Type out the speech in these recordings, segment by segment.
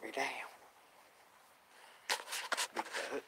me down. Big butt.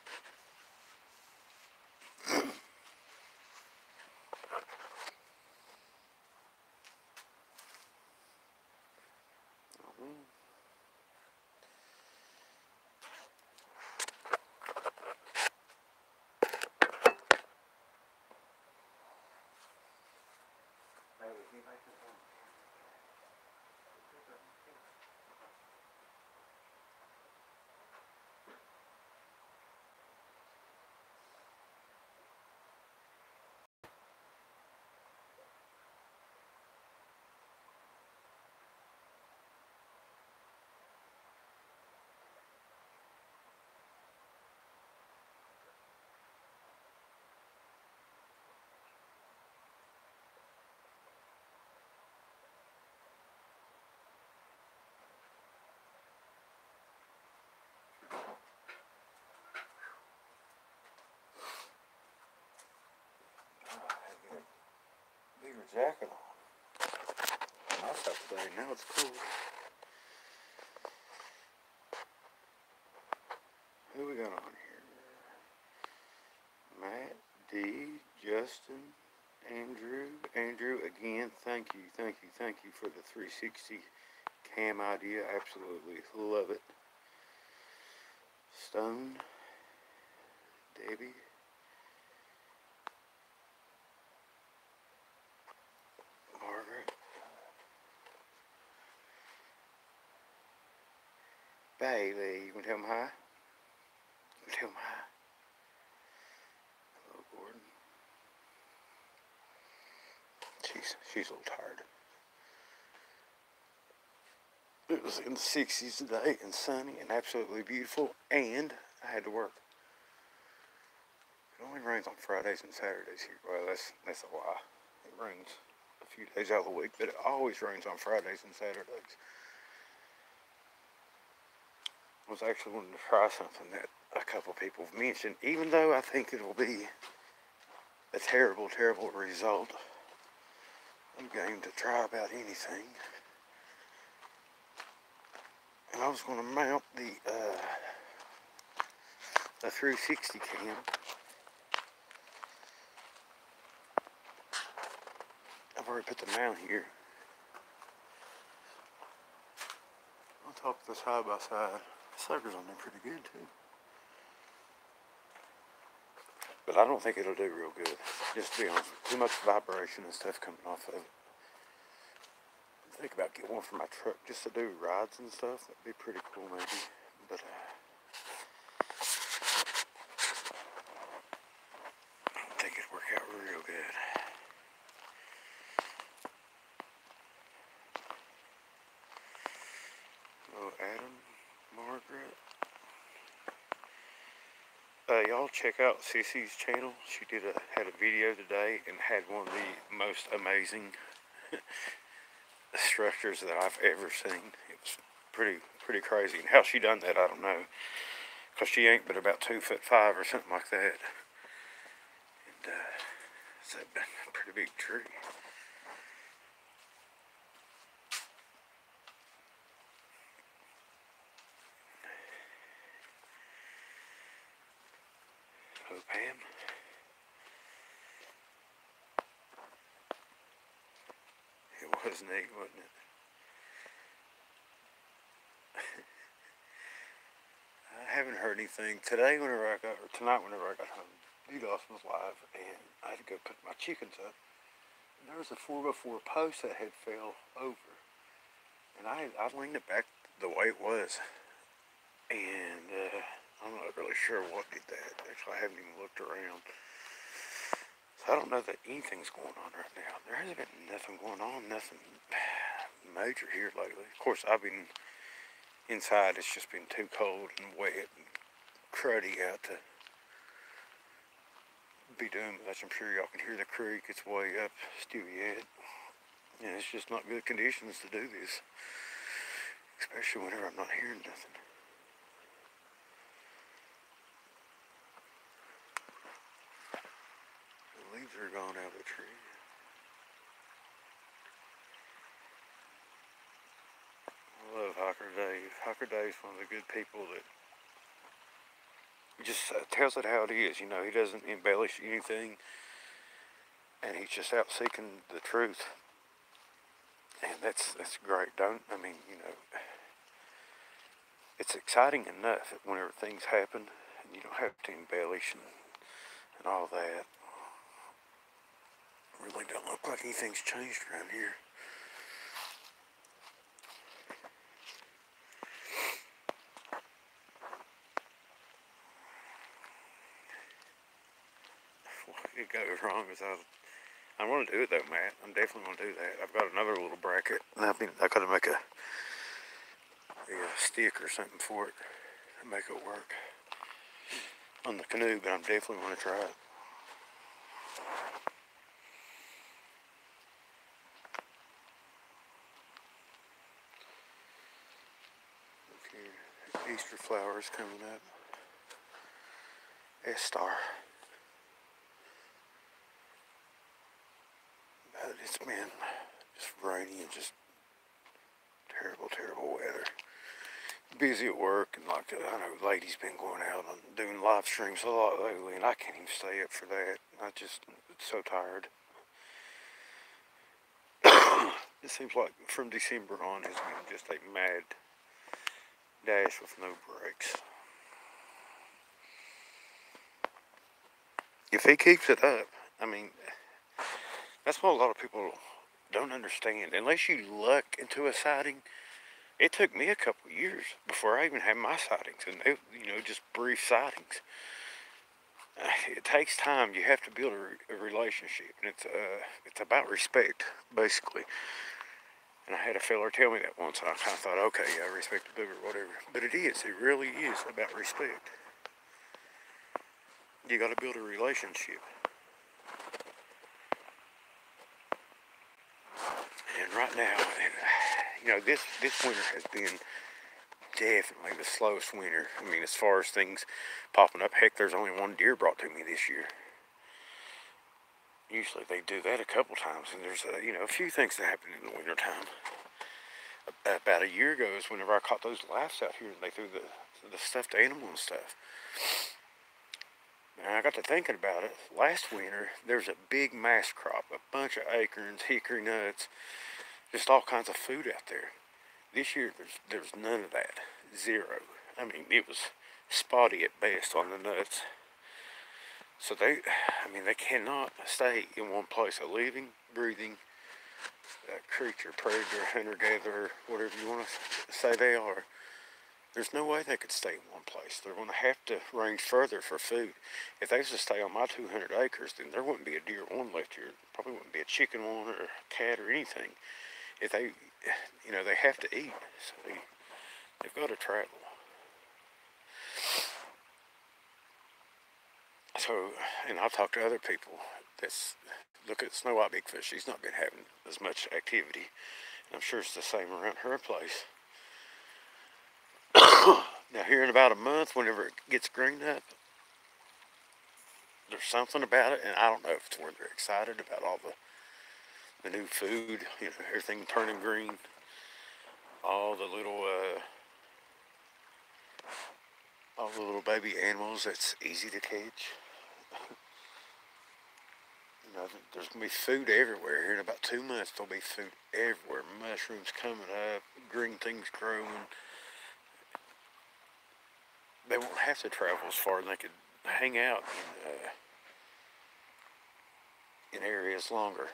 Bigger jacket on. Nice up today. Now it's cool. Who we got on here? Matt, D, Justin, Andrew again. Thank you for the 360 cam idea. Absolutely love it. Stone, Debbie. Margaret. Bailey, you want to tell them hi? Tell them hi. Hello, Gordon. She's a little tired. It was in the 60s today and sunny and absolutely beautiful, and I had to work. It only rains on Fridays and Saturdays here. Well, that's a lie. It rains a few days out of the week, but it always rains on Fridays and Saturdays. I was actually wanting to try something that a couple people have mentioned, even though I think it'll be a terrible, terrible result. I'm game to try about anything. And I was going to mount the 360 cam. I've already put the mount here on top of the side by side. The sucker's on there pretty good too. But I don't think it'll do real good. Just to be honest, too much vibration and stuff coming off of it. Think about getting one for my truck just to do rides and stuff. That'd be pretty cool maybe. But I don't think it'd work out real good. Hello, Adam, Margaret. Y'all check out Sissy's channel. She had a video today and had one of the most amazing structures that I've ever seen. It was pretty crazy. And how she done that, I don't know, because she ain't but about 2'5" or something like that. And it's a pretty big tree. Hello, Pam. It was neat, wasn't it? I haven't heard anything. Tonight whenever I got home, DDoS was live, and I had to go put my chickens up. And there was a 4x4 post that had fell over. And I leaned it back the way it was. And I'm not really sure what did that. Actually, I haven't even looked around. So I don't know that anything's going on right now. There hasn't been nothing going on, nothing major here lately. Of course, I've been inside. It's just been too cold and wet and cruddy out to be doing much. I'm sure y'all can hear the creek. It's way up still yet. And it's just not good conditions to do this. Especially whenever I'm not hearing nothing. The leaves are gone out of the tree. I love hiker days. Dave. Hiker Dave's one of the good people that just tells it how it is. You know, he doesn't embellish anything, and he's just out seeking the truth. And that's great. I mean, you know, it's exciting enough that whenever things happen, and you don't have to embellish and all that. Really don't look like anything's changed around here. What could go wrong is I want to do it though, Matt. I'm definitely going to do that. I've got another little bracket, and I got to make a stick or something for it to make it work on the canoe, but I'm definitely going to try it. Okay, Easter flowers coming up. S-star. But it's been just rainy and just terrible, terrible weather. Busy at work, and like I know ladies been going out and doing live streams a lot lately, and I can't even stay up for that. I'm so tired. It seems like from December on has been just a mad dash with no breaks. If he keeps it up, I mean, that's what a lot of people don't understand. Unless you luck into a sighting, it took me a couple years before I even had my sightings, and they, you know, just brief sightings. It takes time. You have to build a relationship, and it's about respect, basically. And I had a fella tell me that once, and I kind of thought, okay, I respect the book or whatever. But it is. It really is about respect. You got to build a relationship. And right now, you know, this winter has been definitely the slowest winter. I mean, as far as things popping up, heck, there's only one deer brought to me this year. Usually they do that a couple times, and there's you know, a few things that happen in the wintertime. About a year ago is whenever I caught those laughs out here, and they threw the stuffed animal and stuff. And I got to thinking about it. Last winter, there was a big mass crop, a bunch of acorns, hickory nuts, just all kinds of food out there. This year, there's none of that. Zero. I mean, it was spotty at best on the nuts. So they cannot stay in one place. A living, breathing creature, predator, hunter-gatherer, whatever you want to say they are. There's no way they could stay in one place. They're going to have to range further for food. If they was to stay on my 200 acres, then there wouldn't be a deer one left here. Probably wouldn't be a chicken one or a cat or anything. If they, you know, they have to eat. So they've got to travel. So, and I've talked to other people look at Snow White Bigfish. She's not been having as much activity. And I'm sure it's the same around her place. Now here in about a month, whenever it gets green up, there's something about it, and I don't know if it's where they're excited about all the new food, you know, everything turning green, all the little baby animals that's easy to catch. You know, there's going to be food everywhere. Here in about 2 months, there'll be food everywhere. Mushrooms coming up, green things growing. They won't have to travel as far, and they could hang out in areas longer.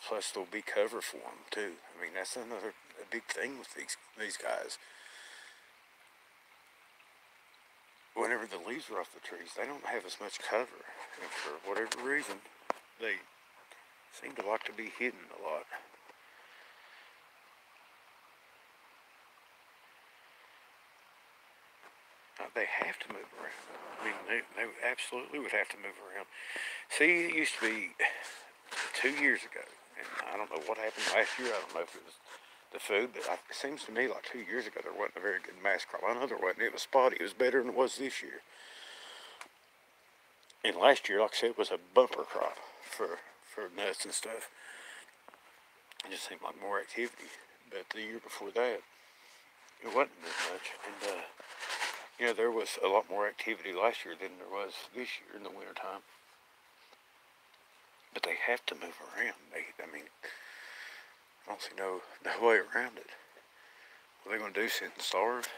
Plus, there'll be cover for them too. I mean, that's another big thing with these guys. Whenever the leaves are off the trees, they don't have as much cover, and for whatever reason, they seem to like to be hidden a lot. They have to move around. I mean, they absolutely would have to move around. See, it used to be 2 years ago, and I don't know what happened last year. I don't know if it was the food, but it seems to me like 2 years ago there wasn't a very good mass crop. I know there wasn't. It was spotty. It was better than it was this year. And last year, like I said, was a bumper crop for nuts and stuff. It just seemed like more activity. But the year before that, it wasn't as much. And, there was a lot more activity last year than there was this year in the wintertime. But they have to move around. I mean, I don't see no way around it. What are they going to do, sit and starve?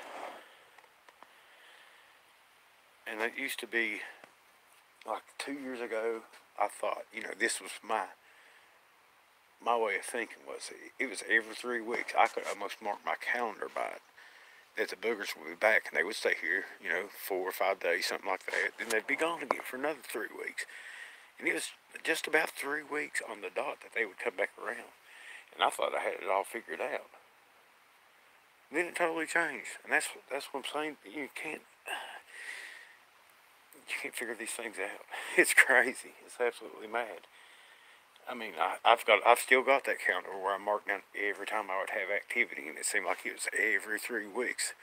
And that used to be, like 2 years ago, I thought, this was my way of thinking was it was every 3 weeks. I could almost mark my calendar by it, that the boogers would be back, and they would stay here, 4 or 5 days, something like that. Then they'd be gone again for another 3 weeks. And it was just about 3 weeks on the dot that they would come back around. And I thought I had it all figured out. Then it totally changed. And that's what I'm saying. You can't figure these things out. It's crazy. It's absolutely mad. I mean, I've still got that calendar where I marked down every time I would have activity, and it seemed like it was every 3 weeks.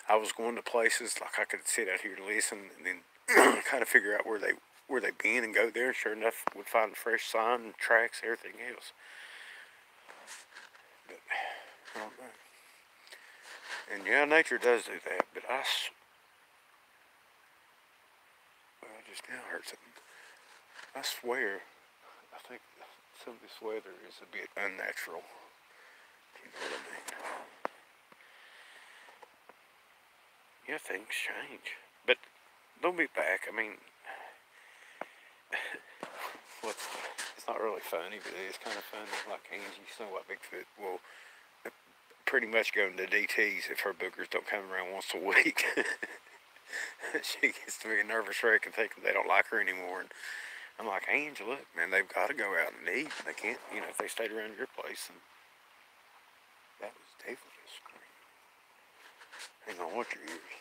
I was going to places like I could sit out here and listen, and then kind of figure out where they been and go there. And sure enough, would find a fresh sign, tracks, everything else. But I don't know. And yeah, nature does do that. But well, I just now heard something. I swear, I think some of this weather is a bit unnatural. You know what I mean? Yeah, things change. But they'll be back. I mean, it's not really funny, but it is kind of funny. Like Angie, Snow White Bigfoot will pretty much go into DTs if her boogers don't come around once a week. She gets to be a nervous wreck and thinking they don't like her anymore. And I'm like, Angie, look, man, they've got to go out and eat. They can't, if they stayed around your place. And that was definitely a scream. Hang on, watch your ears.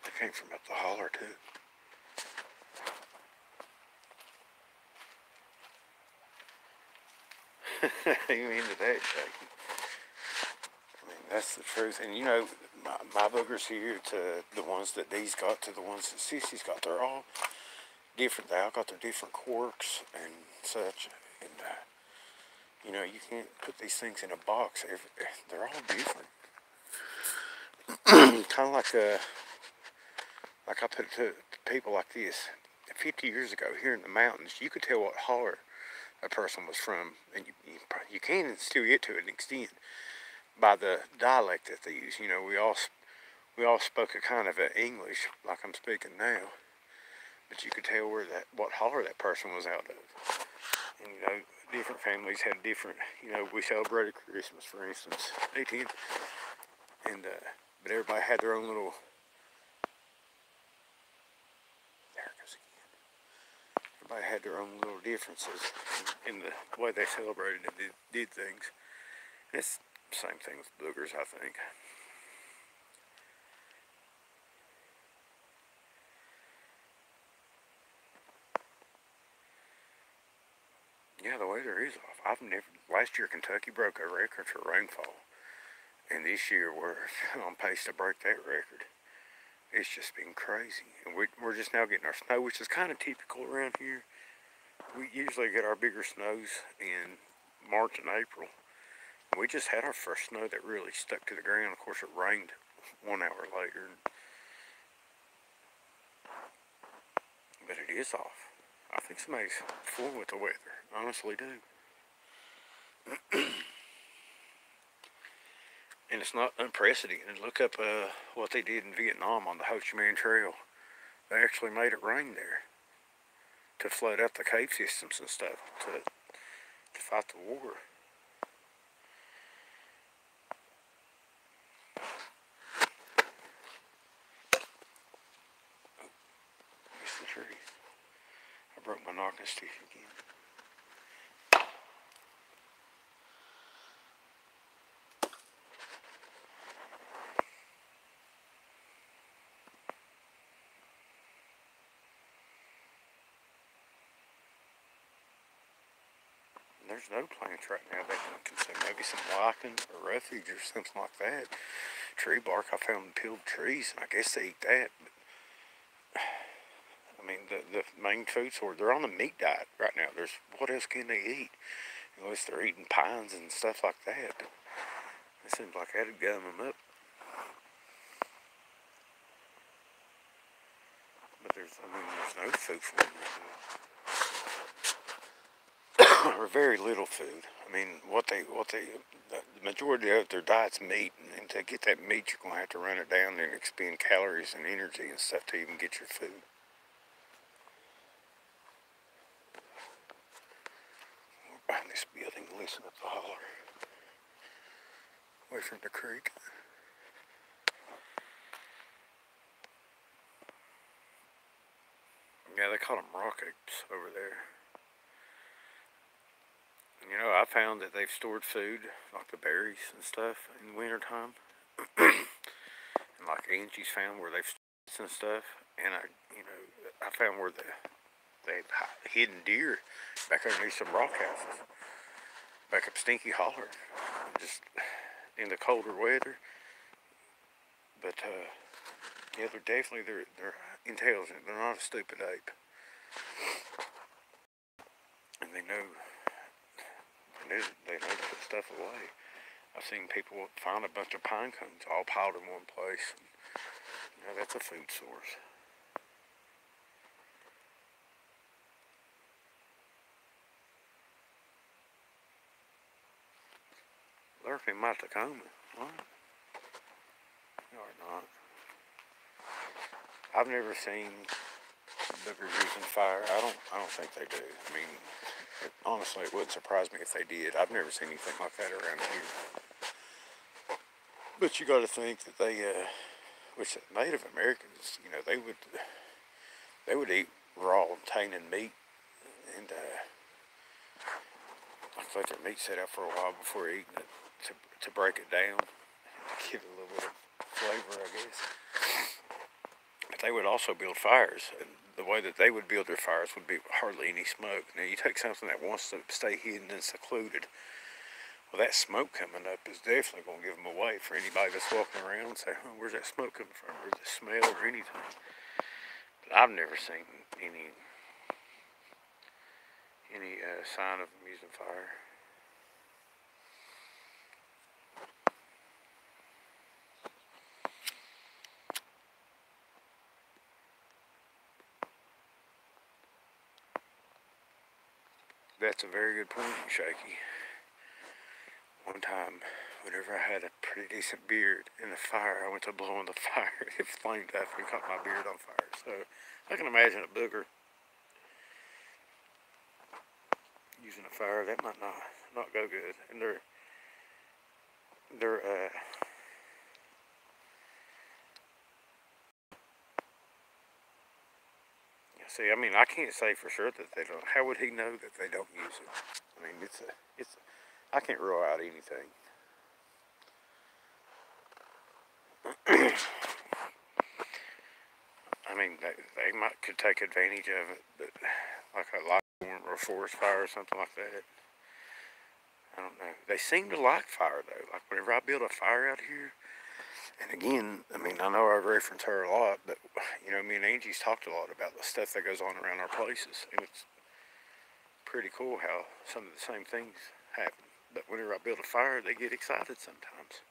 They came from up the holler, too. You into that, Jackie? I mean, that's the truth. And my boogers here to the ones that Dee's got to the ones that Sissy's got, they're all different. They all got their different quirks and such. And, you can't put these things in a box. They're all different. Kind of like I put it to people like this. 50 years ago, here in the mountains, you could tell what holler a person was from, and you can still get to an extent by the dialect that they use. We all spoke a kind of a English like I'm speaking now, but you could tell what holler that person was out of. And different families had different. We celebrated Christmas, for instance, 18th, and but everybody had their own little. There it goes again. Everybody had their own little differences in the way they celebrated and did things. And it's the same thing with boogers, I think. Yeah, the weather is off. Last year Kentucky broke a record for rainfall. And this year we're on pace to break that record. It's just been crazy. And we're just now getting our snow, which is kind of typical around here. We usually get our bigger snows in March and April. We just had our first snow that really stuck to the ground. Of course, it rained 1 hour later. But it is off. I think somebody's fooling with the weather. I honestly do. And it's not unprecedented. Look up what they did in Vietnam on the Ho Chi Minh Trail. They actually made it rain there to flood out the cave systems and stuff to fight the war. Oh, missed the tree. I broke my knocking stick again. there's no plants right now they can consume. Maybe some lichen or refuge or something like that. Tree bark, I found in peeled trees, and I guess they eat that. But, I mean, the main food source, they're on a meat diet right now. What else can they eat? Unless they're eating pines and stuff like that. But it seems like that'd gum them up. But there's no food for them right now. Or very little food. I mean, the majority of their diet's meat, and to get that meat, you're going to have to run it down and expend calories and energy and stuff to even get your food. We're behind this building, listen up the holler. Away from the creek. Yeah, they call them rock apes over there. And, you know, I found that they've stored food, like the berries and stuff, in the wintertime. And like Angie's found where they've stored and stuff. And I found where they've hidden deer back underneath some rock houses. Back up Stinky Holler. Just in the colder weather. But, yeah, they're intelligent. They're not a stupid ape. And they know to put stuff away. I've seen people find a bunch of pine cones all piled in one place. And, you know, that's a food source. Lurking my Tacoma. What? No, not. I've never seen boogers using fire. I don't think they do. I mean, honestly, it wouldn't surprise me if they did. I've never seen anything like that around here. But you got to think that which Native Americans, you know, they would eat raw, tainted meat, and let their meat sit out for a while before eating it to break it down, to give it a little bit of flavor, I guess. But they would also build fires, and the way that they would build their fires would be hardly any smoke. Now, you take something that wants to stay hidden and secluded, well, that smoke coming up is definitely going to give them away for anybody that's walking around and say, oh, where's that smoke coming from, or the smell, or anything. But I've never seen any sign of them using fire. That's a very good point, Shaky. One time, whenever I had a pretty decent beard in the fire, I went to blow on the fire. It flamed up and caught my beard on fire. So I can imagine a booger using a fire. That might not go good. And see, I mean, I can't say for sure that they don't. How would he know that they don't use it? I mean, I can't rule out anything. I mean, they could take advantage of it, but like a light or a forest fire or something like that. I don't know. They seem to like fire though. Like whenever I build a fire out here, and again, I mean, I know I reference her a lot, but you know, me and Angie's talked a lot about the stuff that goes on around our places, and it's pretty cool how some of the same things happen. But whenever I build a fire, they get excited sometimes.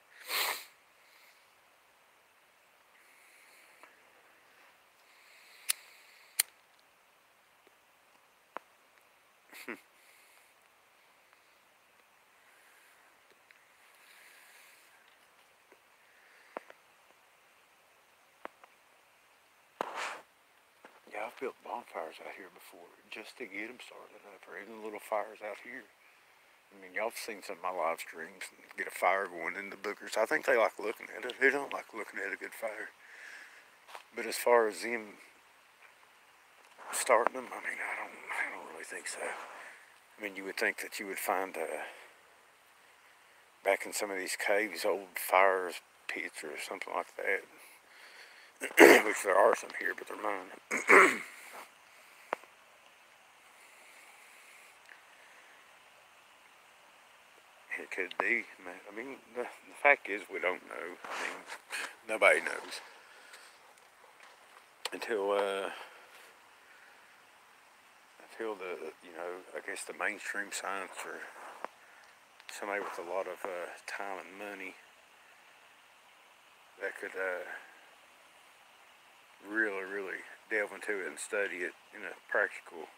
Yeah, I've built bonfires out here before just to get them started up, or even little fires out here. I mean, y'all have seen some of my live streams and get a fire going in the boogers. I think they like looking at it. Who don't like looking at a good fire? But as far as them starting them, I mean, I don't really think so. I mean, you would think that you would find back in some of these caves, old fires pits or something like that. Which there are some here, but they're mine. could be. I mean, the fact is we don't know. I mean, nobody knows until the, I guess the mainstream science or somebody with a lot of time and money that could really, really delve into it and study it in a practical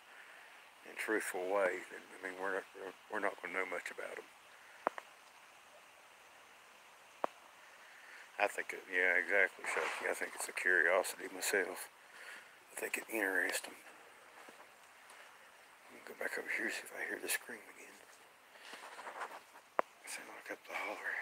and truthful way. Then, I mean, we're not going to know much about them. I think yeah, exactly, Shucky. I think it's a curiosity myself. I think it interests them. Go back over here, see if I hear the scream again. Sound like up the holler.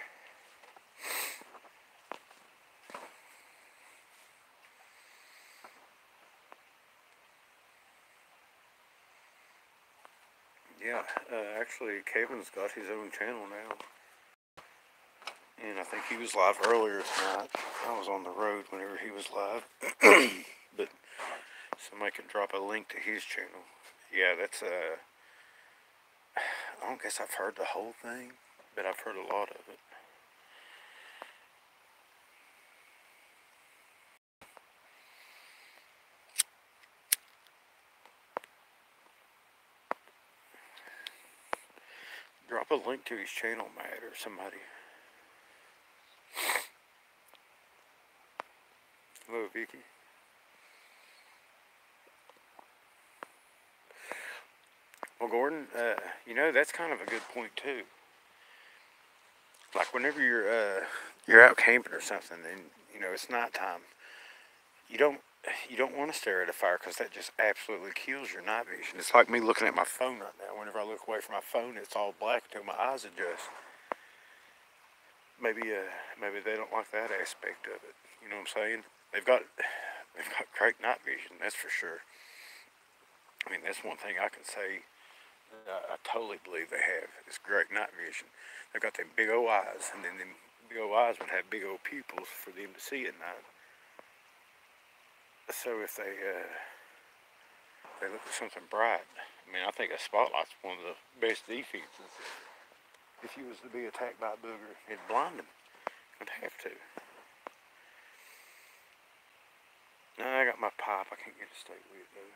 Yeah, actually, Kevin's got his own channel now. And I think he was live earlier tonight. I was on the road whenever he was live. But somebody can drop a link to his channel. Yeah, that's I don't guess I've heard the whole thing, but I've heard a lot of it. Drop a link to his channel, Matt, or somebody. Hello, Vicky. Well, Gordon, that's kind of a good point too. Like whenever you're out camping or something, and it's nighttime, you don't want to stare at a fire because that just absolutely kills your night vision. It's like me looking at my phone right now. Whenever I look away from my phone, it's all black until my eyes adjust. Maybe they don't like that aspect of it. You know what I'm saying? They've got great night vision, that's for sure. I mean, that's one thing I can say. I totally believe they have. It's great night vision. They've got them big old eyes, and then them big old eyes would have big old pupils for them to see at night. So if they look at something bright, I mean, I think a spotlight's one of the best defenses. If you was to be attacked by a booger, it'd blind them. It'd have to. Now I got my pipe. I can't get it to stay with though.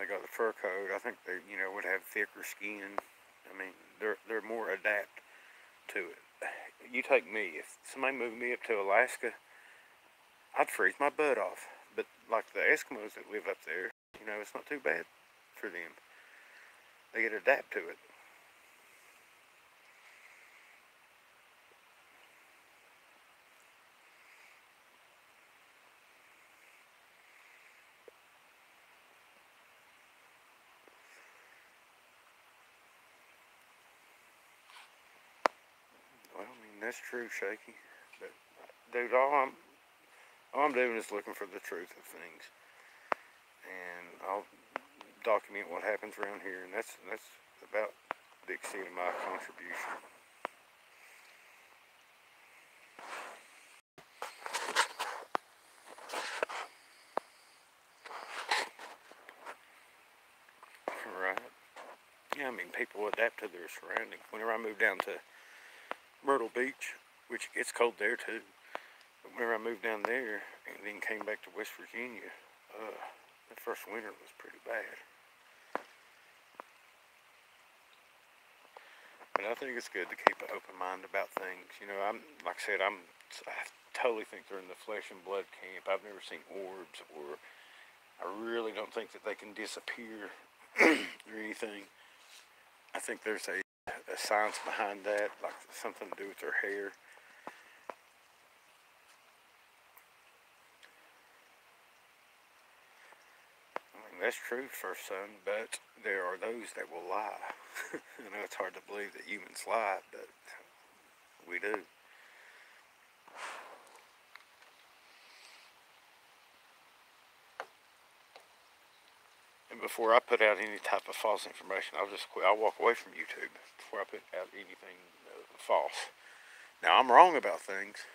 They got the fur coat. I think they, would have thicker skin. I mean, they're more adapt to it. You take me. If somebody moved me up to Alaska, I'd freeze my butt off. But like the Eskimos that live up there, it's not too bad for them. They get adapt to it. Well, I mean, that's true, Shaky. But, dude, all I'm doing is looking for the truth of things. And I'll document what happens around here, and that's about the extent of my contribution. Right. Yeah, I mean, people adapt to their surroundings. Whenever I moved down to Myrtle Beach, which it gets cold there too, but whenever I moved down there and then came back to West Virginia, the first winter was pretty bad. But I think it's good to keep an open mind about things. Like I said, I totally think they're in the flesh and blood camp. I've never seen orbs, or I really don't think that they can disappear or anything. I think there's a science behind that, like something to do with their hair. I mean, that's true, first son, but there are those that will lie. I know it's hard to believe that humans lie, but we do. before I put out any type of false information, I'll just quit. I'll walk away from YouTube before I put out anything false. Now, I'm wrong about things.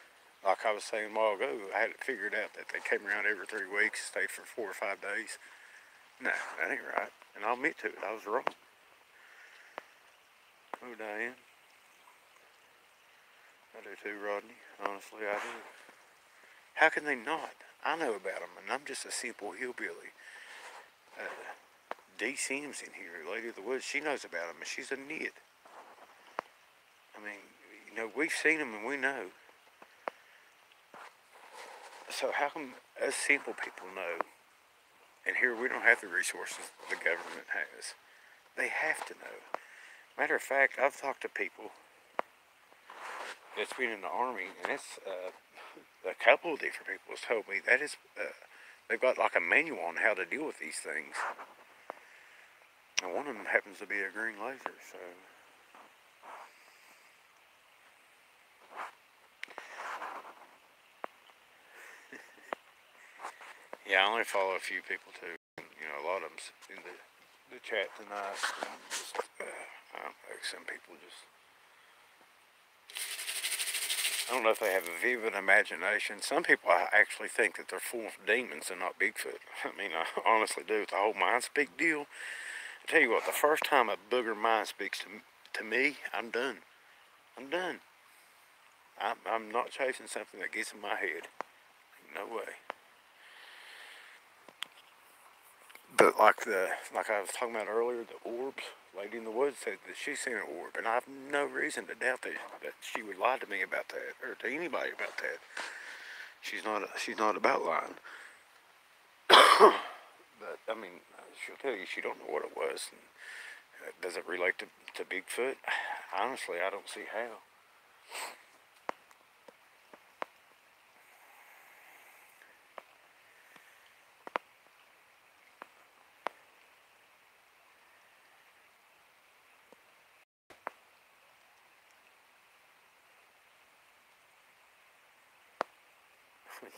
Like I was saying a while ago, I had it figured out that they came around every 3 weeks, stayed for 4 or 5 days. No, that ain't right. And I'll admit to it, I was wrong. Oh, Diane. I do too, Rodney. Honestly, I do. How can they not? I know about them, and I'm just a simple hillbilly. Dee Sims in here, Lady of the Woods, she knows about them, and she's a nit. I mean, you know, we've seen them and we know. So how come us simple people know? And here we don't have the resources the government has. They have to know. Matter of fact, I've talked to people that's been in the Army, and it's a couple of different people has told me that is, they've got like a manual on how to deal with these things. And one of them happens to be a green laser, so. Yeah, I only follow a few people too. You know, a lot of them's in the chat tonight. Just, I don't know, some people just, I don't know if they have a vivid imagination. Some people I actually think that they're full of demons and not Bigfoot. I mean, I honestly do. With the whole mind speak deal. I tell you what, the first time a booger mind speaks to me, I'm done. I'm done. I'm not chasing something that gets in my head. No way. But like I was talking about earlier, the orbs, Lady in the Woods said that she's seen an orb, and I have no reason to doubt that she would lie to me about that, or to anybody about that. She's not about lying. But I mean, she'll tell you she don't know what it was. And, does it relate to Bigfoot? Honestly, I don't see how.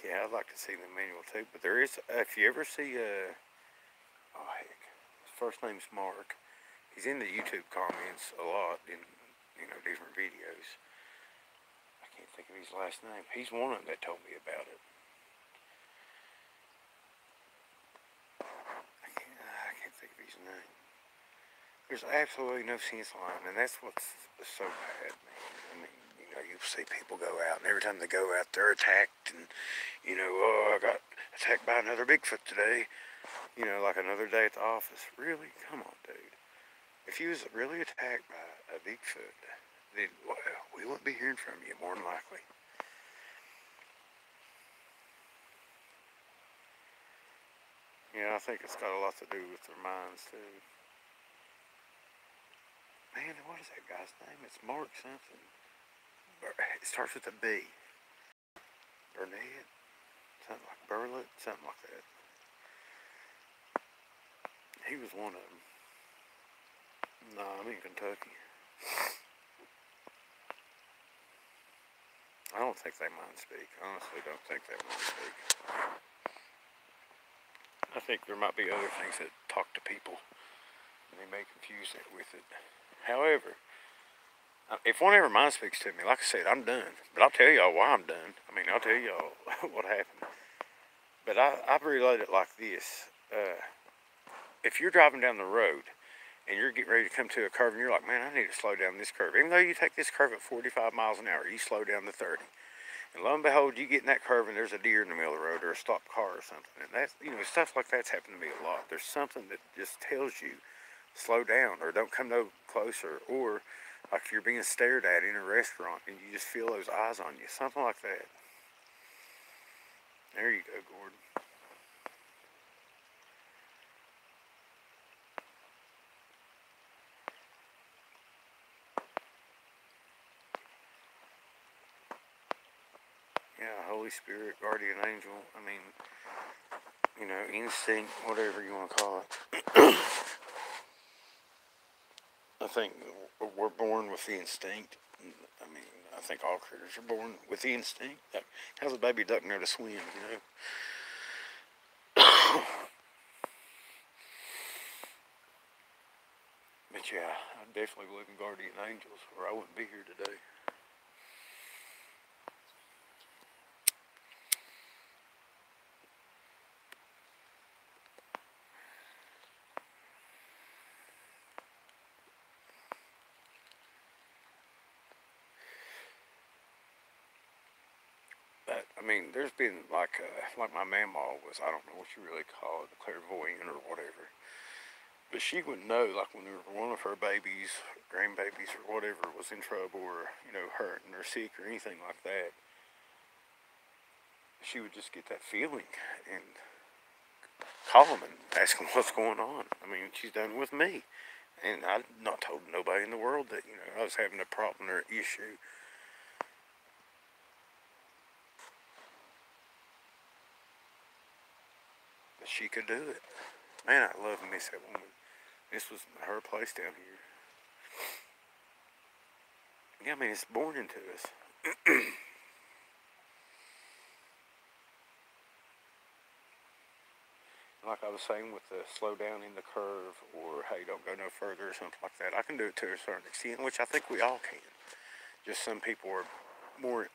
Yeah, I'd like to see the manual too. But there is, if you ever see, oh heck, his first name's Mark. He's in the YouTube comments a lot in, you know, different videos. I can't think of his last name. He's one of them that told me about it. I can't think of his name. There's absolutely no sense line, and that's what's so bad, man. I mean, you know, you see people go out, and every time they go out, they're attacked, and, you know, oh, I got attacked by another Bigfoot today. You know, like another day at the office. Really? Come on, dude. If you was really attacked by a Bigfoot, then, well, we wouldn't be hearing from you, more than likely. Yeah, I think it's got a lot to do with their minds, too. Man, what is that guy's name? It's Mark something. It starts with a B. Burnett? Something like Burlett? Something like that. He was one of them. No, I'm in Kentucky. I don't think they mind speak. Honestly, don't think they mind speak. I think there might be other things that talk to people, and they may confuse that with it. However, if one ever mind speaks to me, like I said, I'm done. But I'll tell y'all why I'm done. I mean, I'll tell y'all what happened. But I relate it like this. If you're driving down the road and you're getting ready to come to a curve and you're like, man, I need to slow down this curve. Even though you take this curve at 45 miles an hour, you slow down to 30. And lo and behold, you get in that curve and there's a deer in the middle of the road or a stopped car or something. And that's, you know, stuff like that's happened to me a lot. There's something that just tells you, slow down or don't come no closer. Or like if you're being stared at in a restaurant and you just feel those eyes on you. Something like that. There you go, Gordon. Yeah, Holy Spirit, guardian angel. I mean, you know, instinct, whatever you want to call it. I think we're born with the instinct. I mean, I think all critters are born with the instinct. How's a baby duck know to swim, you know? yeah, I definitely believe in guardian angels, or I wouldn't be here today. But I mean, there's been like my mamaw was, I don't know what you really call it, clairvoyant or whatever. But she would know, like when one of her babies, grandbabies, or whatever was in trouble, or hurting or sick or anything like that. She would just get that feeling and call them and ask them what's going on. I mean, she's done it with me, and I'd not told nobody in the world that I was having a problem or issue. But she could do it. Man, I love and miss that woman. This was her place down here. Yeah, I mean, it's born into us. Like I was saying with the slow down in the curve, or hey, don't go no further, or something like that. I can do it to a certain extent, which I think we all can. Just some people are more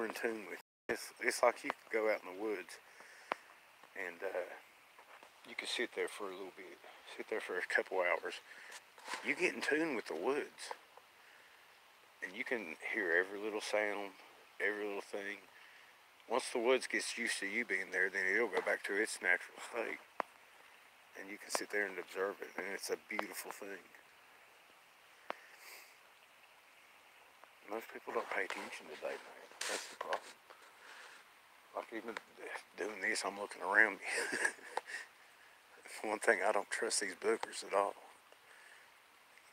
in tune with. It's like you could go out in the woods and you could sit there for a little bit, sit there for a couple hours. You get in tune with the woods, and you can hear every little sound, every little thing. Once the woods gets used to you being there, then it'll go back to its natural state. And you can sit there and observe it, and it's a beautiful thing. Most people don't pay attention today, man. That's the problem. Like even doing this, I'm looking around me. One thing, I don't trust these boogers at all.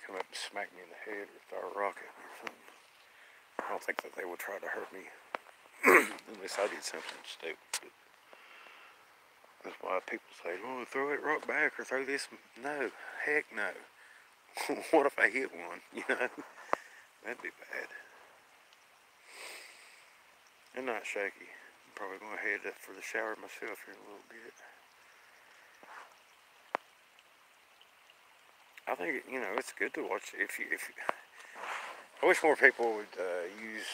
Come up and smack me in the head or throw a rock at me or something. I don't think that they would try to hurt me unless I did something stupid. That's why people say, oh, throw that rock back or throw this. No, heck no. What if I hit one, That'd be bad. I'm not shaky. I'm probably going to head up for the shower myself here in a little bit. I think, it's good to watch. I wish more people would use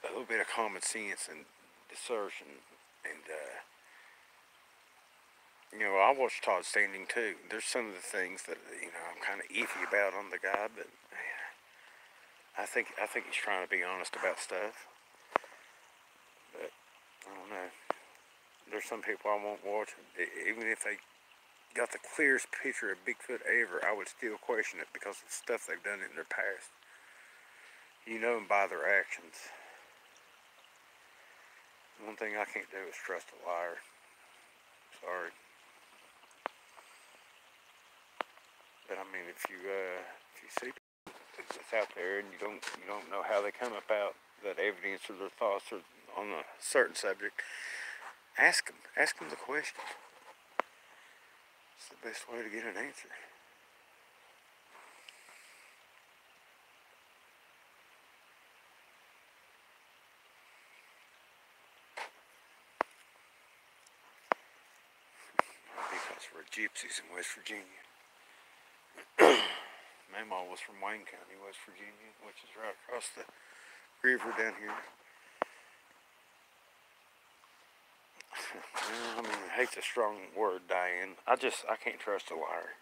a little bit of common sense and discernment and I watched Todd Standing too. There's some of the things that I'm kind of iffy about on the guy, but man, I think he's trying to be honest about stuff. But I don't know. There's some people I won't watch, even if they got the clearest picture of Bigfoot ever. I would still question it because of stuff they've done in their past. You know them by their actions. One thing I can't do is trust a liar. Sorry. But I mean, if you see that's out there and you don't know how they come about that evidence or their thoughts or on a certain subject, ask them the question. It's the best way to get an answer. Because we're gypsies in West Virginia. Mamaw was from Wayne County, West Virginia, which is right across the river down here. Well, I mean, hate's a strong word, Diane. I can't trust a liar.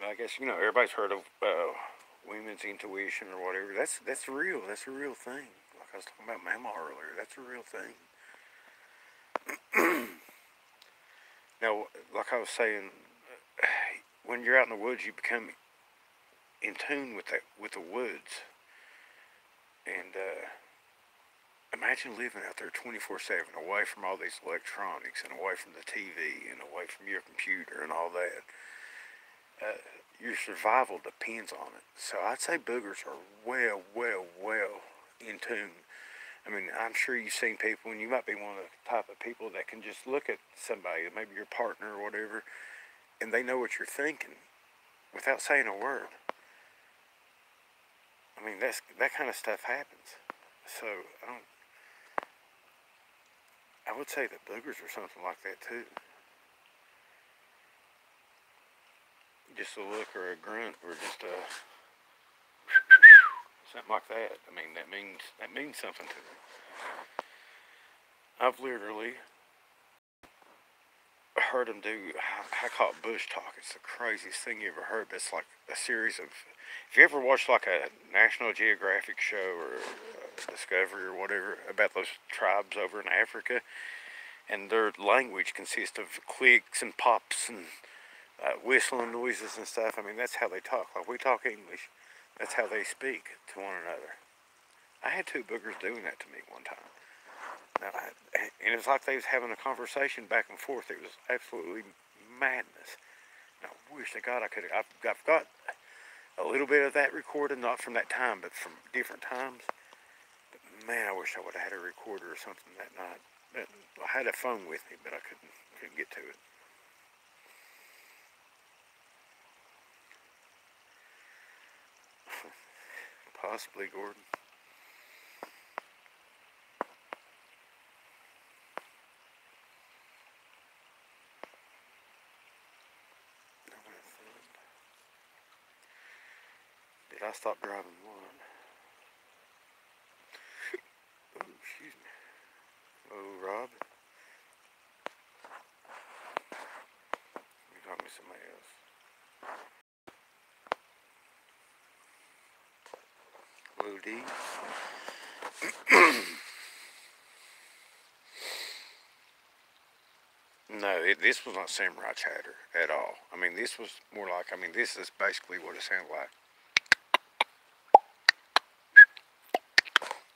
I guess everybody's heard of women's intuition or whatever. That's real. That's a real thing. Like I was talking about Mama earlier. That's a real thing. Now, like I was saying, when you're out in the woods, you become in tune with the woods. And imagine living out there 24/7, away from all these electronics and away from the TV and away from your computer and all that. Your survival depends on it. So I'd say boogers are well in tune. I mean, I'm sure you've seen people, and you might be one of the type of people that can just look at somebody, maybe your partner or whatever, and they know what you're thinking without saying a word. I mean, that kind of stuff happens. So I would say that boogers or something like that too. Just a look or a grunt or just a something like that. I mean, that means something to me. I've literally heard them do, I call it bush talk. It's the craziest thing you ever heard. It's like a series of, if you ever watched like a National Geographic show or Discovery or whatever about those tribes over in Africa, and their language consists of clicks and pops and whistling noises and stuff. I mean, that's how they talk. Like we talk English, that's how they speak to one another. I had two boogers doing that to me one time. Now, and it was like they was having a conversation back and forth. It was absolutely madness. Now, I wish to God I could. I've got a little bit of that recorded, not from that time, but from different times. But man, I wish I would have had a recorder or something that night. But I had a phone with me, but I couldn't get to it. Possibly, Gordon. Did I stop driving one? Oh, excuse me. Oh, Rob. You're talking to somebody else. Hello, D. No, this was not samurai chatter at all. I mean, this was more like, I mean, this is basically what it sounded like.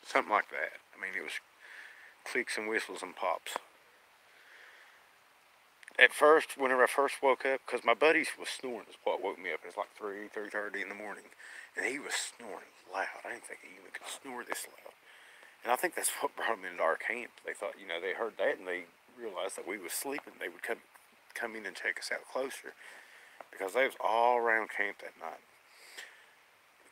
Something like that. I mean, it was clicks and whistles and pops. At first, whenever I first woke up, because my buddy was snoring is what woke me up. It was like 3:30 in the morning. And he was snoring loud. I didn't think he even could snore this loud. And I think that's what brought him into our camp. They thought, they heard that and they realized that we was sleeping. They would come in and check us out closer. Because they was all around camp that night.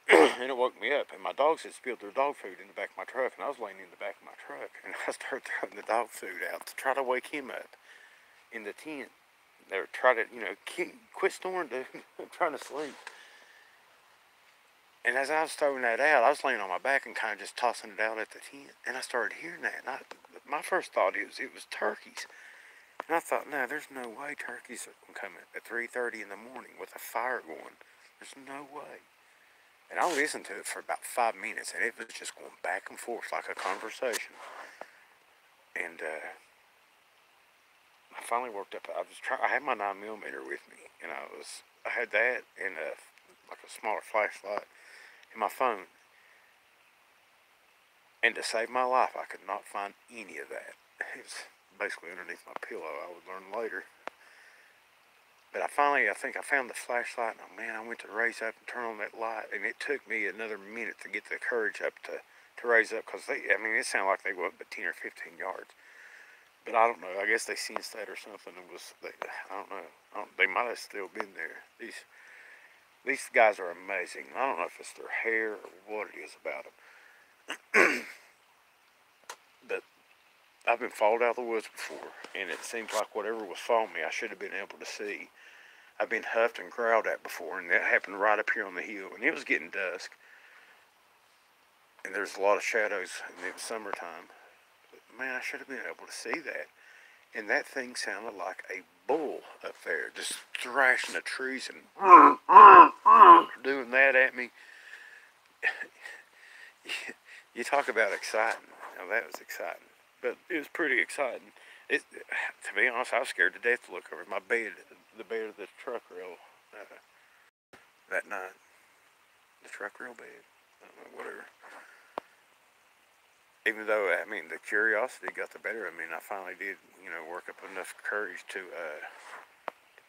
And it woke me up. And my dogs had spilled their dog food in the back of my truck. And I was laying in the back of my truck. And I started throwing the dog food out to try to wake him up in the tent. They were trying to, quit snoring, dude. I'm trying to sleep. And as I was throwing that out, I was laying on my back and kind of just tossing it out at the tent. And I started hearing that. And my first thought it was turkeys. And I thought, no, there's no way turkeys are going to come at 3:30 in the morning with a fire going. There's no way. And I listened to it for about 5 minutes, and it was just going back and forth like a conversation. And I finally worked up. I had my 9mm with me, and I had that and like a smaller flashlight in my phone. And to save my life, I could not find any of that. It was basically underneath my pillow. I would learn later. But I think I found the flashlight, and man, I went to raise up and turn on that light, and it took me another minute to get the courage up to raise up, because it sounded like they went but 10 or 15 yards. But I don't know, I guess they sensed that or something. I don't know. They might have still been there. These guys are amazing. I don't know if it's their hair or what it is about them. But I've been followed out of the woods before, and it seems like whatever was following me, I should have been able to see. I've been huffed and growled at before, and that happened right up here on the hill, and it was getting dusk. And there's a lot of shadows, and it was summertime. But man, I should have been able to see that. And that thing sounded like a bull up there, just thrashing the trees and doing that at me. You talk about exciting. Now that was exciting. But it was pretty exciting. To be honest, I was scared to death to look over my bed, the bed of the truck rail that night. The truck rail bed, whatever. Even though, the curiosity got the better of me, and I finally did, work up enough courage to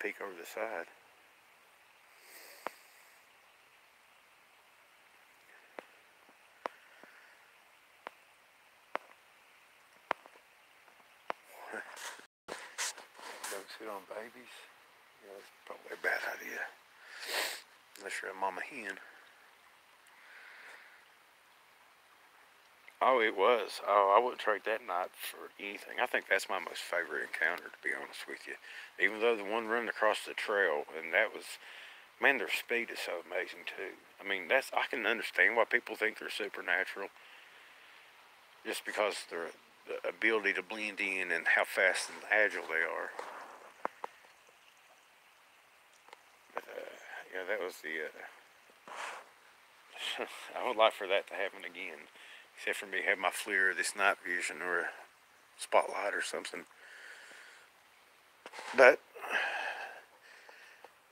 peek over the side. Don't sit on babies. That's probably a bad idea. Unless you're a mama hen. Oh, it was. Oh, I wouldn't trade that night for anything. I think that's my most favorite encounter, to be honest with you. Even though the one running across the trail, and that was, man, their speed is so amazing too. I mean, I can understand why people think they're supernatural, just because the ability to blend in and how fast and agile they are. But yeah, that was the. I would like for that to happen again, except for me have my FLIR, or this night vision, or a spotlight or something. But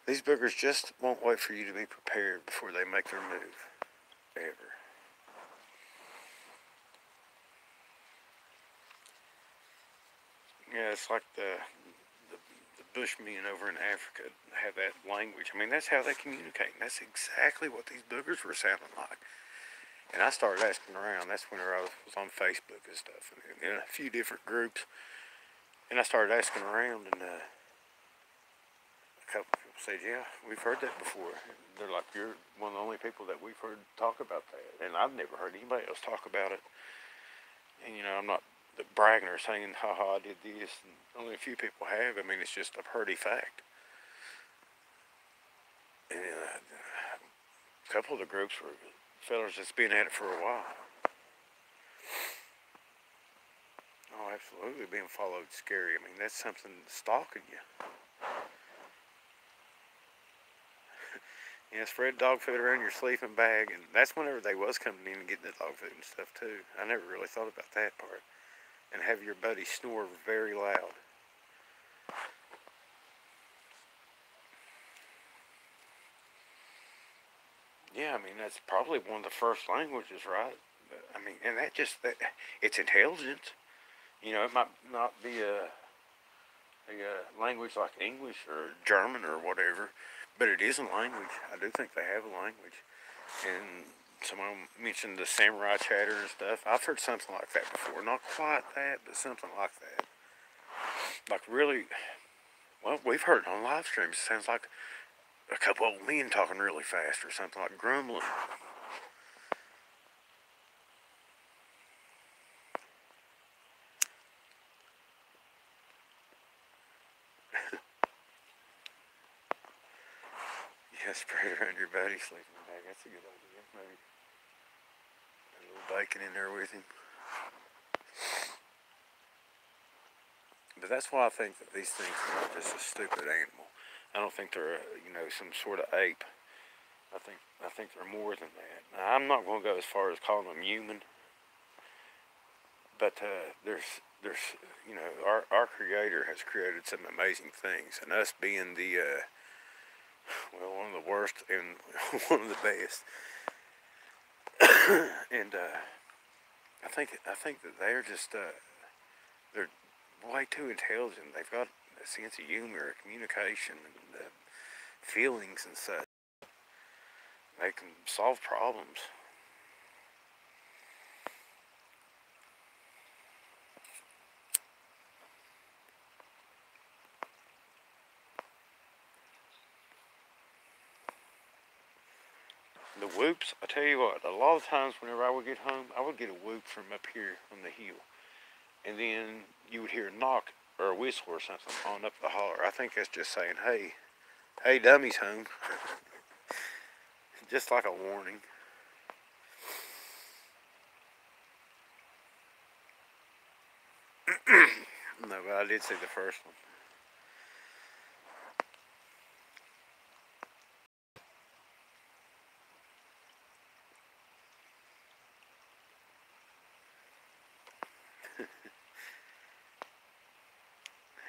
these boogers just won't wait for you to be prepared before they make their move, ever. Yeah, it's like the Bushmen over in Africa have that language. I mean, that's how they communicate. And that's exactly what these boogers were sounding like. And I started asking around. That's whenever I was on Facebook and stuff, and in a few different groups. And I started asking around, and a couple of people said, "Yeah, we've heard that before." And they're like, "You're one of the only people that we've heard talk about that." And I've never heard anybody else talk about it. And I'm not bragging or saying, "Ha, I did this." And only a few people have. I mean, it's just a hearty fact. And a couple of the groups were fellas that's been at it for a while. Oh, absolutely, being followed scary. I mean, that's something stalking you. Spread dog food around your sleeping bag, and that's whenever they was coming in and getting the dog food and stuff too. I never really thought about that part. And have your buddy snore very loud. Yeah, I mean, that's probably one of the first languages, right? I mean, and it's intelligence. It might not be a language like English or German or whatever, but it is a language. I do think they have a language. And someone mentioned the samurai chatter and stuff. I've heard something like that before. Not quite that, but something like that. Like really, well, we've heard it on live streams. It sounds like a couple old men talking really fast or something, like grumbling. Yeah, spread around your buddy sleeping bag. That's a good idea. Maybe a little bacon in there with him. But that's why I think that these things are not just a stupid animal. I don't think they're some sort of ape. I think they're more than that. Now, I'm not going to go as far as calling them human, but there's our Creator has created some amazing things, and us being the one of the worst and one of the best. And I think that they're just they're way too intelligent. They've got a sense of humor, communication, and feelings and such. They can solve problems. The whoops, I tell you what, a lot of times whenever I would get home, I would get a whoop from up here on the hill. And then you would hear a knock or a whistle or something on up the holler. I think that's just saying, hey, dummy's home. Just like a warning. No, but I did see the first one.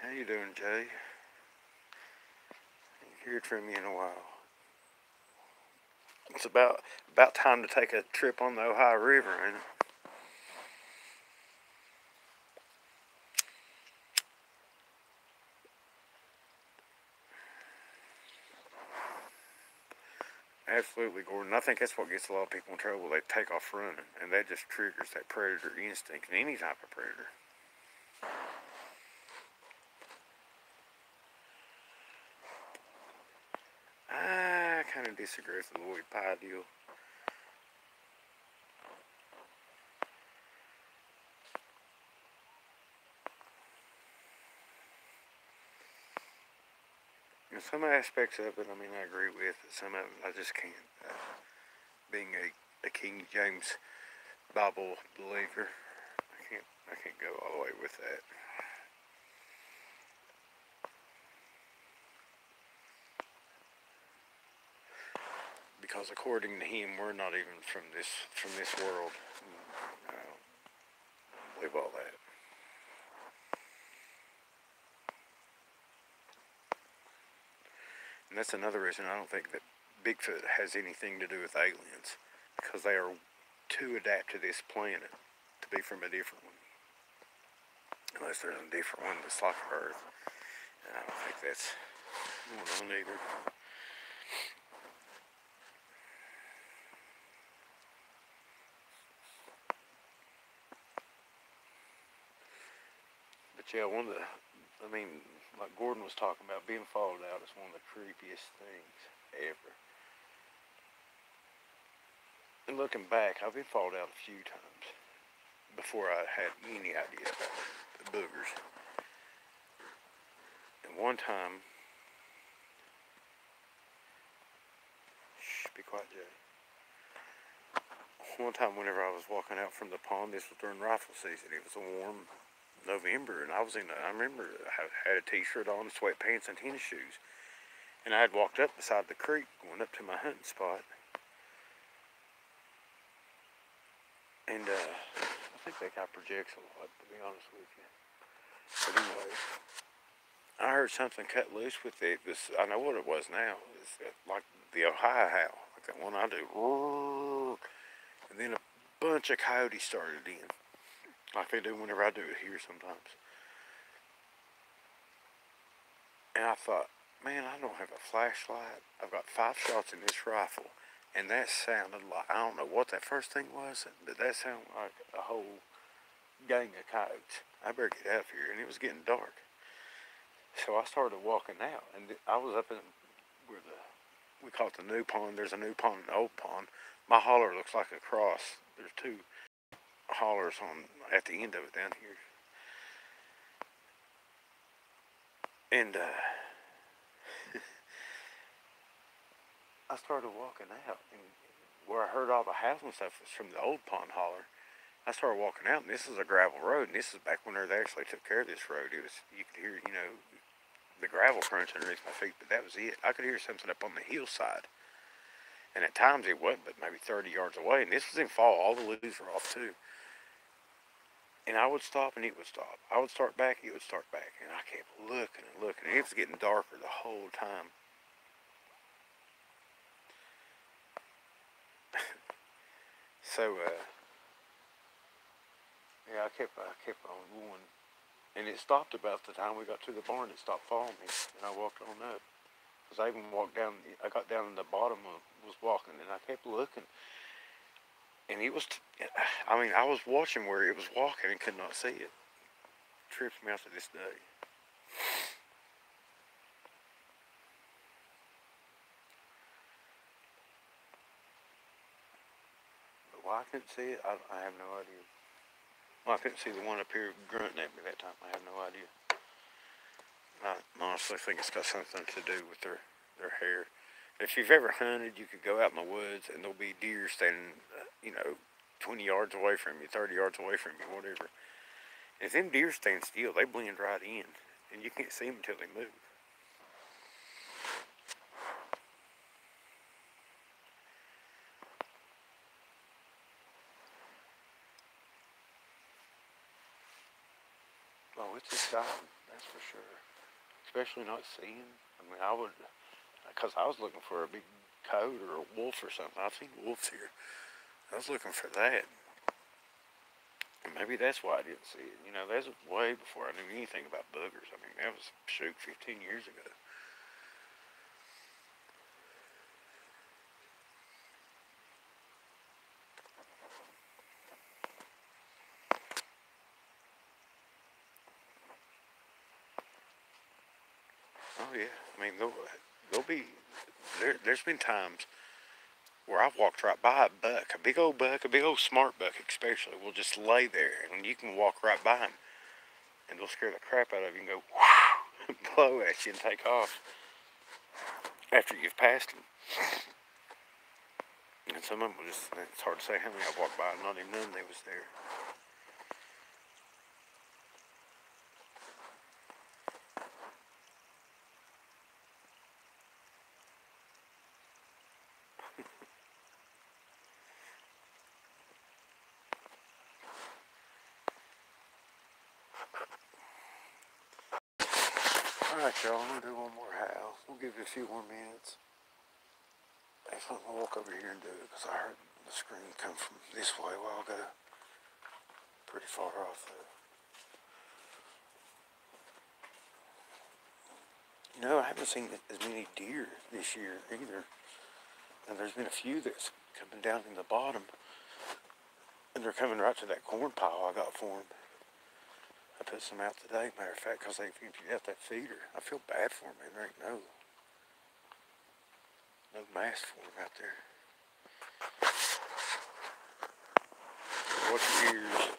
How you doing, Jay? Ain't heard from you in a while. It's about time to take a trip on the Ohio River, ain't it? Absolutely, Gordon. I think that's what gets a lot of people in trouble. They take off running, and that just triggers that predator instinct in any type of predator. I kind of disagree with the Lloyd Pye deal. And some aspects of it, I mean, I agree with. Some of it, I just can't. Being a King James Bible believer, I can't go all the way with that. Because according to him, we're not even from this world. I don't believe all that. And that's another reason I don't think that Bigfoot has anything to do with aliens, because they are too adapted to this planet to be from a different one. Unless there's a different one that's like Earth. And I don't think that's one either. But yeah, like Gordon was talking about, being followed out is one of the creepiest things ever. And looking back, I've been followed out a few times before I had any idea about the boogers. And one time, be quiet, Jay. One time, whenever I was walking out from the pond, this was during rifle season. It was a warm November, and I remember I had a t-shirt on, sweatpants, and tennis shoes. And I had walked up beside the creek, going up to my hunting spot. And I think that guy projects a lot, to be honest with you. But anyway, I heard something cut loose with it. I know what it was now. It's like the Ohio howl, like that one I do. And then a bunch of coyotes started in, like they do whenever I do it here sometimes. And I thought, man, I don't have a flashlight. I've got 5 shots in this rifle. And that sounded like, I don't know what that first thing was, but that sounded like a whole gang of coyotes. I better get out of here, and it was getting dark. So I started walking out, and I was up in where we call it the new pond. There's a new pond and an old pond. My holler looks like a cross. There's 2 hollers at the end of it down here. And I started walking out, and where I heard all the howling stuff was from the old pond holler. I started walking out, and this is a gravel road, and this is back when they actually took care of this road. It was, you could hear, the gravel crunch underneath my feet, but that was it. I could hear something up on the hillside, and at times it wasn't but maybe 30 yards away, and this was in fall. All the leaves were off too. And I would stop, and it would stop. I would start back, it would start back, and I kept looking and looking, and it was getting darker the whole time. So, yeah, I kept on going, and it stopped about the time we got to the barn. It stopped following me, and I walked on up. Because I even walked down, I got down in the bottom and was walking, and I kept looking. And it was, I was watching where it was walking and could not see it. It trips me out to this day. But why I couldn't see it, I have no idea. Well, I couldn't see the one up here grunting at me that time. I have no idea. I honestly think it's got something to do with their hair. If you've ever hunted, you could go out in the woods and there'll be deer standing, 20 yards away from you, 30 yards away from you, whatever. And if them deer stand still, they blend right in, and you can't see them until they move. Oh, it's exciting, that's for sure. Especially not seeing. Because I was looking for a big coyote or a wolf or something. I've seen wolves here. I was looking for that. And maybe that's why I didn't see it. That was way before I knew anything about boogers. That was, 15 years ago. Oh, yeah. There's been times where I've walked right by a buck, a big old smart buck especially, will just lay there, and you can walk right by him, and they'll scare the crap out of you and go, whoosh, blow at you and take off. after you've passed them. And some of them will just, it's hard to say how many I walked by and not even knowing they was there. Alright, y'all, I'm going to do one more howl. We'll give it a few more minutes. If I'm going to walk over here and do it, because I heard the scream come from this way a while ago. Pretty far off, though. You know, I haven't seen as many deer this year either. And there's been a few that's coming down in the bottom. And they're coming right to that corn pile I got for them. I put some out today, matter of fact, because they emptied out that feeder. I feel bad for them, man. There ain't no mass for them out there. Watch your ears.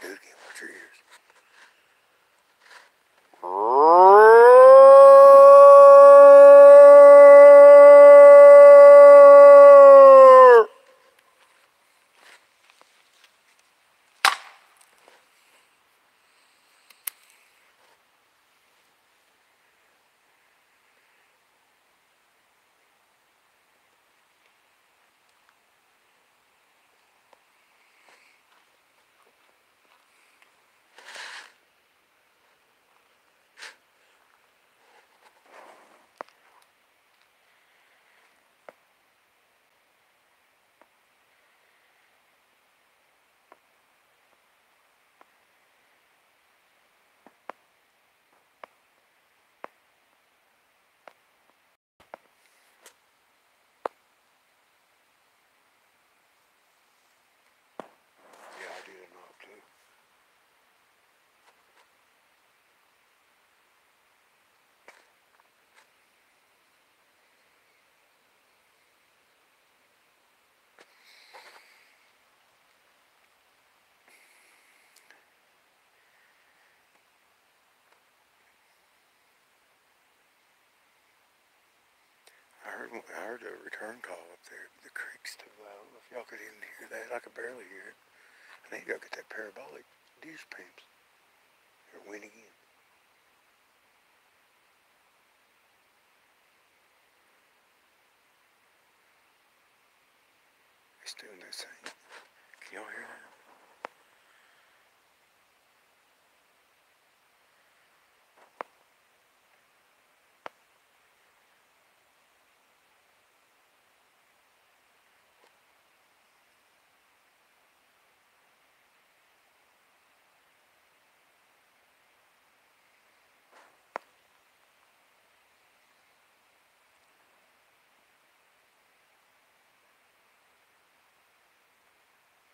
Do it again. Watch your ears. Yeah, I did a knock too. I heard a return call up there. The creek's too loud. I don't know if y'all could even hear that. I could barely hear it. I need to go get that parabolic dish pimps. They're winning in. It's doing that thing. Can y'all hear that?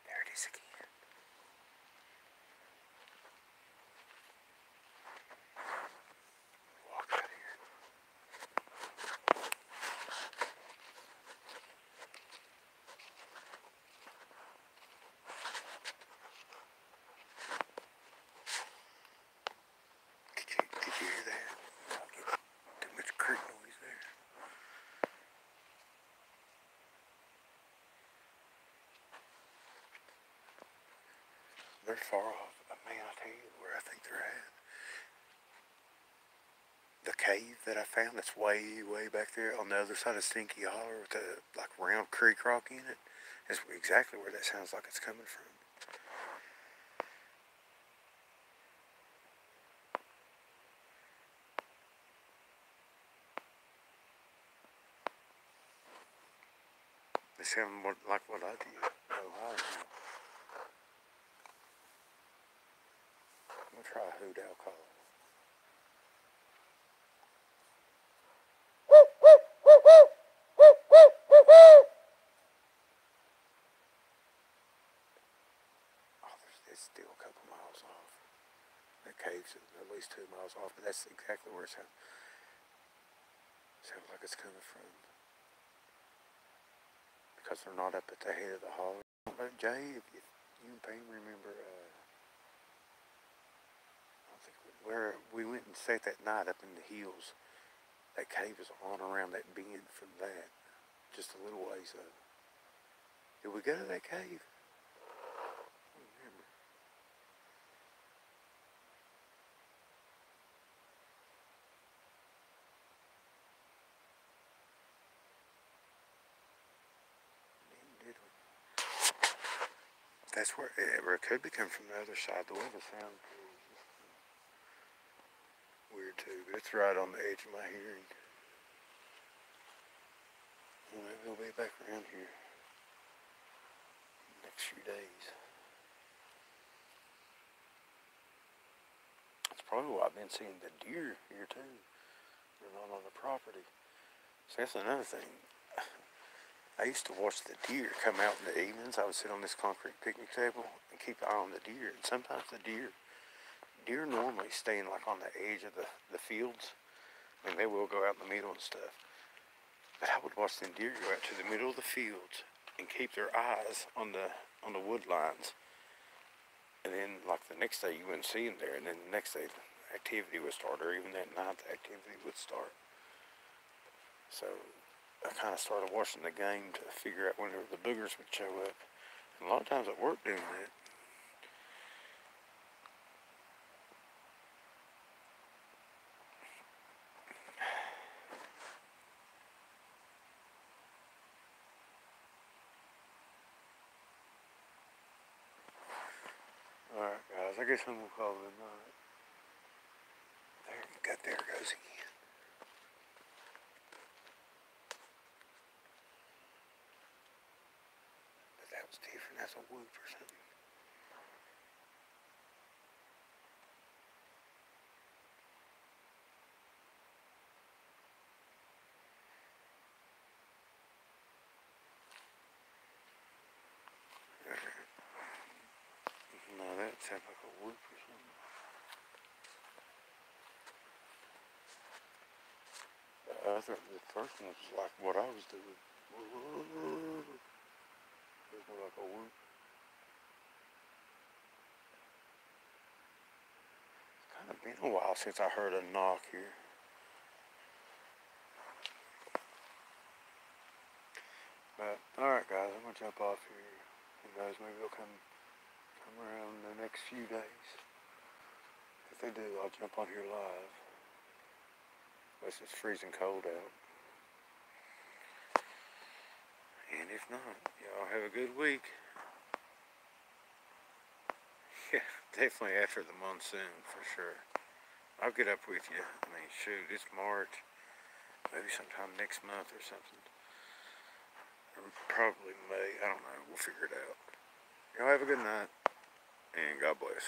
There it is again. Walk out here. Did you hear that? Too much creek noise there. They're far off. Man, I tell you where I think they're at. The cave that I found that's way, way back there on the other side of Stinky Holler with the like round creek rock in it is exactly where that sounds like it's coming from. They sound like what I did. Oh, I don't know. I'll try hoot owl call. It's still a couple miles off. That cave's at least 2 miles off, but that's exactly where it sounds like it's coming from. Because they're not up at the head of the holler. Jay, if you and Pam remember, I think where we went and sat that night up in the hills, that cave is on around that bend from that, just a little ways up. Did we go to that cave? That's where it could be coming from the other side. The way the sound is weird too, but it's right on the edge of my hearing. Well, maybe we'll be back around here in the next few days. That's probably why I've been seeing the deer here too. They're not on the property. So that's another thing. I used to watch the deer come out in the evenings. I would sit on this concrete picnic table and keep an eye on the deer. And sometimes the deer normally staying like on the edge of the fields. And they will go out in the middle and stuff. But I would watch them deer go out to the middle of the fields and keep their eyes on the wood lines. And then like the next day you wouldn't see them there. And then the next day the activity would start, or even that night the activity would start. So I kind of started watching the game to figure out when the boogers would show up. And a lot of times it worked doing that. Alright guys, I guess I'm going to call it a night. There it goes again. But that was different. That's a whoop or something. No, that sounded like a whoop or something. The first one was like what I was doing. It was more like a whoop. It's kind of been a while since I heard a knock here. But alright guys, I'm gonna jump off here. Who knows, maybe they'll come around in the next few days. If they do, I'll jump on here live. Unless it's freezing cold out. And if not, y'all have a good week. Yeah, definitely after the monsoon, for sure. I'll get up with you. I mean, shoot, it's March. Maybe sometime next month or something. Or probably May. I don't know. We'll figure it out. Y'all have a good night. And God bless.